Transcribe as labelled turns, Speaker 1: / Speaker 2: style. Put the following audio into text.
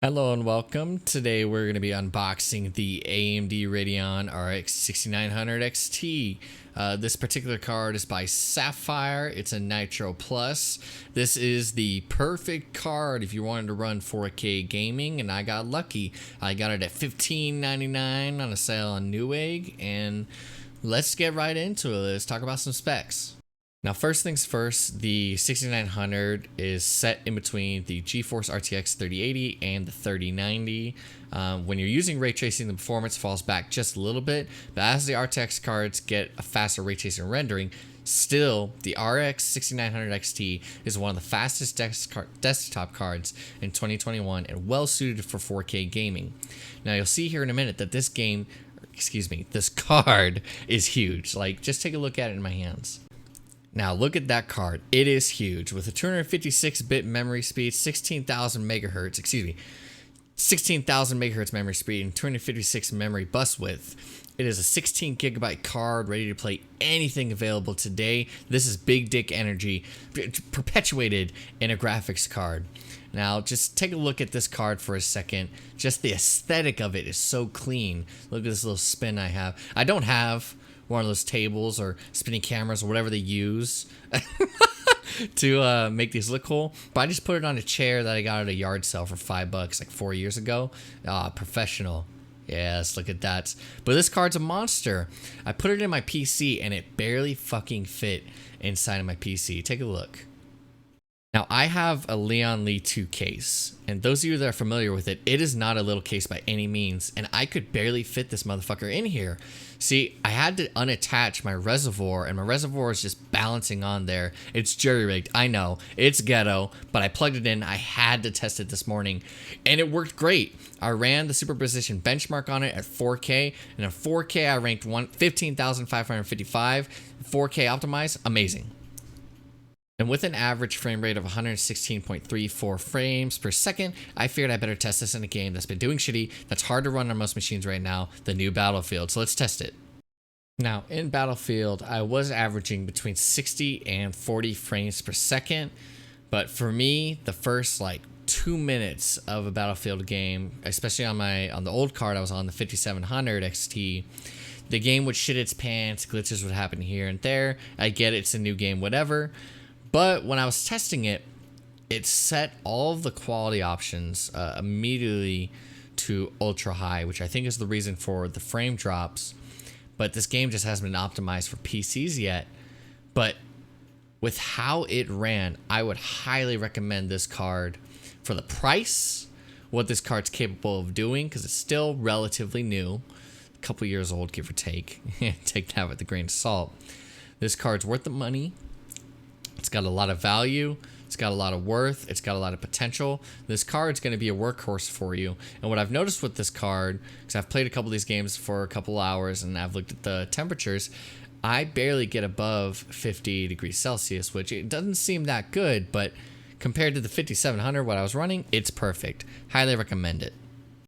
Speaker 1: Hello and welcome. Today we're going to be unboxing the AMD Radeon RX 6900 XT. This particular card is by Sapphire. It's a Nitro Plus. This is the perfect card if you wanted to run 4K gaming, and I got lucky. I got it at $15.99 on a sale on Newegg, and let's get right into it. Let's talk about some specs. Now, first things first, the 6900 is set in between the GeForce RTX 3080 and the 3090. When you're using ray tracing, the performance falls back just a little bit, but as the RTX cards get a faster ray tracing rendering, still, the RX 6900 XT is one of the fastest desktop cards in 2021 and well suited for 4K gaming. Now, you'll see here in a minute that this card is huge. Like, just take a look at it in my hands. Now look at that card. It is huge with a 256-bit memory speed, 16,000 megahertz memory speed, and 256 memory bus width. It is a 16 gigabyte card ready to play anything available today. This is big dick energy perpetuated in a graphics card. Now just take a look at this card for a second. Just the aesthetic of it is so clean. Look at this little spin I have. I don't have one of those tables or spinning cameras or whatever they use to make these look cool, but I just put it on a chair that I got at a yard sale for $5 like 4 years ago. Professional. Yes, look at that. But this card's a monster. I put it in my PC and it barely fucking fit inside of my PC. Take a look. Now, I have a Leon Lee 2 case, and those of you that are familiar with it, it is not a little case by any means, and I could barely fit this motherfucker in here. See, I had to unattach my reservoir, and my reservoir is just balancing on there. It's jerry-rigged, I know, it's ghetto, but I plugged it in. I had to test it this morning, and it worked great. I ran the superposition benchmark on it at 4K, and at 4K I ranked 15,555, 4K optimized, amazing. And with an average frame rate of 116.34 frames per second, I figured I better test this in a game that's been doing shitty, that's hard to run on most machines right now, the new Battlefield. So let's test it. Now, in Battlefield, I was averaging between 60 and 40 frames per second, but for me, the first 2 minutes of a Battlefield game, especially on the old card I was on, the 5700 XT, the game would shit its pants, glitches would happen here and there. I get it's a new game, whatever. But when I was testing it, it set all of the quality options immediately to ultra high, which I think is the reason for the frame drops. But this game just hasn't been optimized for PCs yet. But with how it ran, I would highly recommend this card for the price, what this card's capable of doing, because it's still relatively new, a couple years old, give or take. Take that with a grain of salt. This card's worth the money. It's got a lot of value, it's got a lot of worth, it's got a lot of potential. This card's going to be a workhorse for you. And what I've noticed with this card, because I've played a couple of these games for a couple hours and I've looked at the temperatures, I barely get above 50 degrees Celsius, which it doesn't seem that good, but compared to the 5700 what I was running, it's perfect. Highly recommend it.